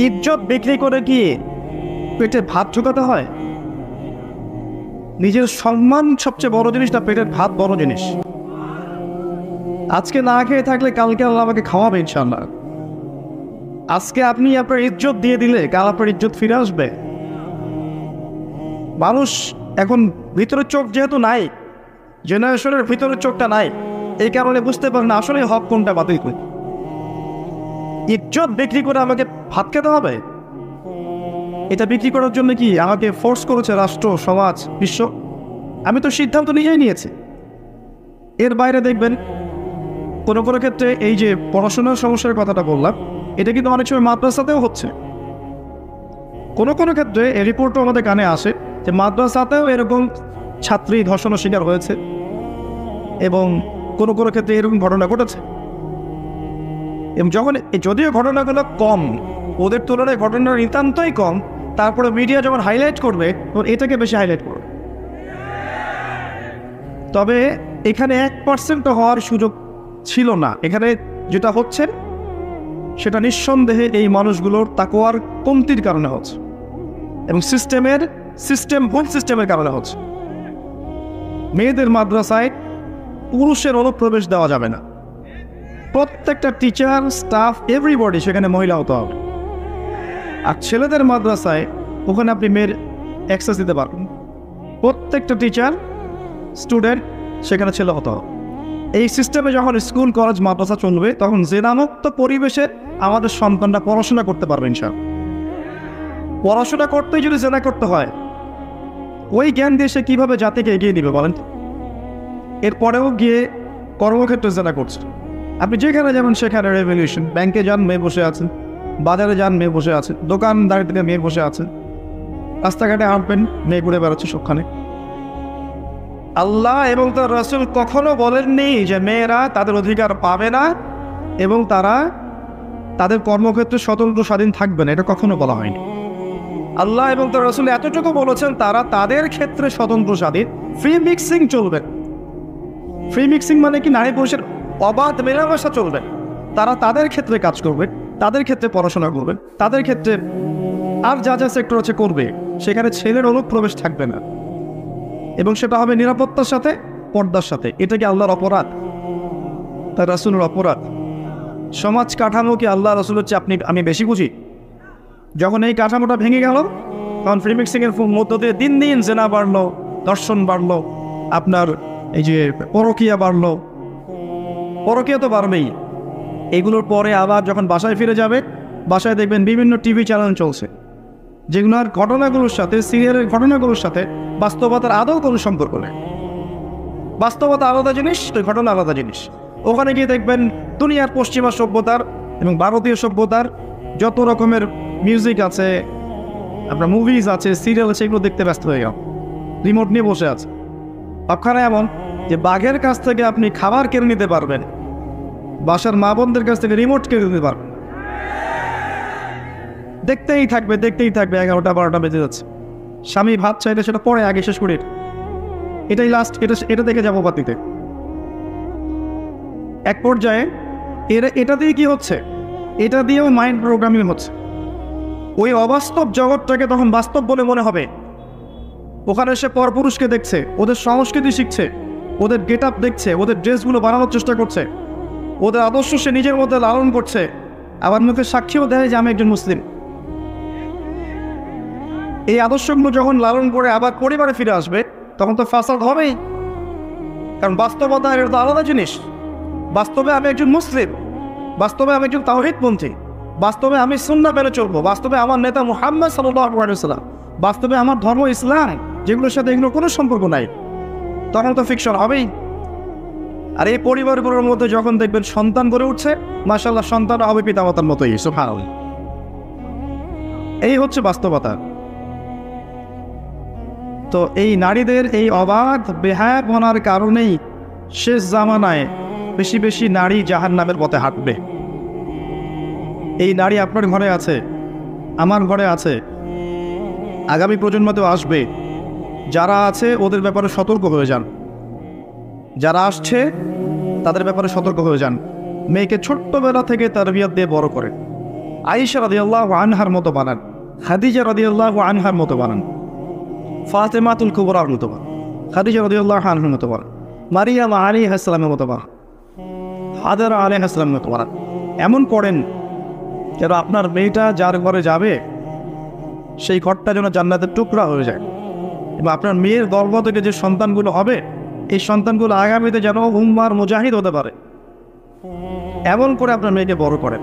ইজ্জত বিক্রি করে কি পেটে ভাত ঢোকাতে হয়? নিজের সম্মান সবচেয়ে বড় জিনিস না পেটের ভাত বড় জিনিস? আজকে না খেয়ে থাকলে কালকে আল্লাহ আমাকে খাওয়াবে ইনশাআল্লাহ। আজকে আপনি আপনার ইজ্জত দিয়ে দিলে কাল আপনার ইজ্জত ফিরে আসবে। মানুষ এখন ভিতরের চোখ যেহেতু নাই, জেনারেশনের ভিতরের চোখটা নাই, এই কারণে বুঝতে পারে না আসলে হক কোনটা বাতিল করি। ইজ্জত বিক্রি করে আমাকে ভাত খেতে হবে? এটা বিক্রি করার জন্য কি আমাকে ফোর্স করেছে রাষ্ট্র, সমাজ, বিশ্ব? আমি তো সিদ্ধান্ত নিজেই নিয়েছি। এর বাইরে দেখবেন কোনো কোনো ক্ষেত্রে এই যে পড়াশোনার সমস্যার কথাটা বললাম, এটা কিন্তু অনেক সময় মাদ্রাসাতেও হচ্ছে। কোনো কোনো ক্ষেত্রে এই রিপোর্টও আমাদের কানে আসে যে মাদ্রাসাতেও এরকম ছাত্রী ধর্ষণের শিকার হয়েছে এবং কোনো কোনো ক্ষেত্রে এরকম ঘটনা ঘটেছে। এবং যখন যদিও ঘটনাগুলো কম, ওদের তুলনায় ঘটনা নিতান্তই কম, তারপরে মিডিয়া যখন হাইলাইট করবে তখন এটাকে বেশি হাইলাইট করবে। তবে এখানে 1% হওয়ার সুযোগ ছিল না। এখানে যেটা হচ্ছে সেটা নিঃসন্দেহে এই মানুষগুলোর তাকওয়ার কমতির কারণে হচ্ছে এবং ভুল সিস্টেমের কারণে হচ্ছে। মেয়েদের মাদ্রাসায় পুরুষের অনুপ্রবেশ দেওয়া যাবে না। প্রত্যেকটা টিচার, স্টাফ, এভরিবডি সেখানে মহিলা হতে হবে। আর ছেলেদের মাদ্রাসায় ওখানে আপনি মেয়ের অ্যাক্সেস দিতে পারবেন। প্রত্যেকটা টিচার, স্টুডেন্ট সেখানে ছেলে হতে হবে। এই সিস্টেমে যখন স্কুল, কলেজ, মাদ্রাসা চলবে তখন জেনামুক্ত পরিবেশে আমাদের সন্তানরা পড়াশোনা করতে পারবে ইনশাআল্লাহ। পড়াশোনা করতেই যদি জেনা করতে হয়, ওই জ্ঞান দিয়ে সে কীভাবে জাতিকে এগিয়ে নিবে বলেন? এরপরেও গিয়ে কর্মক্ষেত্রে জেনা করছে। আপনি যেখানে যাবেন সেখানে রেভলিউশন। ব্যাংকে যান, মেয়ে বসে আছেন। বাজারে যান, মেয়ে বসে আছে। দোকানদারি থেকে মেয়ে বসে আছে। রাস্তাঘাটে হাঁটবেন, মেয়ে ঘুরে বেড়াচ্ছে সবখানে। আল্লাহ এবং তার রাসূল কখনো বলেননি যে মেয়েরা তাদের অধিকার পাবে না এবং তারা তাদের কর্মক্ষেত্রে স্বতন্ত্র স্বাধীন থাকবে না, এটা কখনো বলা হয়নি। আল্লাহ এবং তার রাসূল এতটুকু বলেছেন তারা তাদের ক্ষেত্রে স্বতন্ত্র স্বাধীন, ফ্রি মিক্সিং চলবে। ফ্রি মিক্সিং মানে কি? নারী পুরুষের অবাধ মেলামেশা চলবে। তারা তাদের ক্ষেত্রে কাজ করবে, তাদের ক্ষেত্রে পড়াশোনা করবে, তাদের ক্ষেত্রে আর যা যা সেক্টর আছে করবে। সেখানে ছেলের অনুপ্রবেশ থাকবে না এবং সেটা হবে নিরাপত্তার সাথে, পর্দার সাথে। এটা কি আল্লাহর অপরাধ? তার রাসূলের অপরাধ? সমাজ কাঠামো কি আল্লাহ রাসূলের চেয়ে আমি বেশি বুঝি? যখন এই কাঠামোটা ভেঙে গেল তখন ফ্রি মিক্সিংয়ের মধ্য দিয়ে দিন দিন জেনা বাড়লো, ধর্ষণ বাড়লো, আপনার এই যে পরকীয়া বাড়লো। পরকীয়া তো বাড়বেই। এগুলোর পরে আবার যখন বাসায় ফিরে যাবে, বাসায় দেখবেন বিভিন্ন টিভি চ্যানেল চলছে যেগুলোর ঘটনাগুলোর সাথে, সিরিয়ালের ঘটনাগুলোর সাথে বাস্তবতার আদৌ কোনো সম্পর্ক নেই। বাস্তবতা আলাদা জিনিস, ওই ঘটনা আলাদা জিনিস। ওখানে গিয়ে দেখবেন দুনিয়ার পশ্চিমা সভ্যতার এবং ভারতীয় সভ্যতার যত রকমের মিউজিক আছে, আপনার মুভিজ আছে, সিরিয়াল আছে, এগুলো দেখতে ব্যস্ত হয়ে গেল, রিমোট নিয়ে বসে আছে। ওখানে এমন যে বাঘের কাছ থেকে আপনি খাবার কেড়ে নিতে পারবেন, বাসার মা বোনদের কাছ থেকে রিমোট কেড়ে নিতে পারবেন। দেখতেই থাকবে 11টা 12টা বেজে যাচ্ছে। স্বামী ভাত চাইলে সেটা পরে, আগে শেষ করে এটাই লাস্ট, এটা দেখে যাবো বাতিতে। এক পর্যায়ে এটা দিয়ে কি হচ্ছে? এটা দিয়েও মাইন্ড প্রোগ্রামিং হচ্ছে। ওই অবাস্তব জগৎটাকে তখন বাস্তব বলে মনে হবে। ওখানে সে পরপুরুষকে দেখছে, ওদের সংস্কৃতি শিখছে, ওদের গেট আপ দেখছে, ওদের ড্রেসগুলো বানানোর চেষ্টা করছে, ওদের আদর্শ সে নিজের মধ্যে লালন করছে, আবার মুখে সাক্ষীও দেয় যে আমি একজন মুসলিম। এই আদর্শগুলো যখন লালন করে আবার পরিবারে ফিরে আসবে তখন তো ফাসাদ হবেই, কারণ বাস্তবতা এটা তো আলাদা জিনিস। বাস্তবে আমি একজন মুসলিম, বাস্তবে আমি একজন তাওহীদপন্থী, বাস্তবে আমি সুন্নাহ মেনে চলবো, বাস্তবে আমার নেতা মুহাম্মদ সাল্লাল্লাহু আলাইহি ওয়াসাল্লাম, বাস্তবে আমার ধর্ম ইসলাম, যেগুলোর সাথে এগুলোর কোনো সম্পর্ক নাই, তখন তো ফিকশন হবেই। আর এই পরিবারগুলোর মধ্যে যখন দেখবেন সন্তান গড়ে উঠছে, মাশাআল্লাহ সন্তান হবে পিতামাতার মতোই, সুবহানাল্লাহ। এই হচ্ছে বাস্তবতা। তো এই নারীদের এই অবাধ বেহায়াপনার কারণেই শেষ জামানায় বেশি বেশি নারী জাহান্নামের পথে হাঁটবে। এই নারী আপনার ঘরে আছে, আমার ঘরে আছে, আগামী প্রজন্মতেও আসবে। যারা আছে ওদের ব্যাপারে সতর্ক হয়ে যান, যারা আসছে তাদের ব্যাপারে সতর্ক হয়ে যান। মেয়েকে ছোট্টবেলা থেকে তারবিয়াত দিয়ে বড় করে, আয়েশা রাদিয়াল্লাহু আনহার মতো বানান, খাদিজা রাদিয়াল্লাহু আনহার মতো বানান, ফাতেমাতুল কুবরার মতো বানান, খাদিজা রাদিয়াল্লাহু আনহার মতো বানান, মারিয়াম আলাইহিস সালামের মতো বানান, হাজারা আলাইহিস সালামের মতো বানান। এমন করেন যেন আপনার মেয়েটা যার ঘরে যাবে সেই ঘরটা যেন জান্নাতের টুকরা হয়ে যায়, এবং আপনার মেয়ের গর্ভ থেকে যে সন্তানগুলো হবে এই সন্তানগুলো আগামীতে যেন উম্মার মুজাহিদ হতে পারে। এমন করে আপনার মেয়েকে বড় করেন।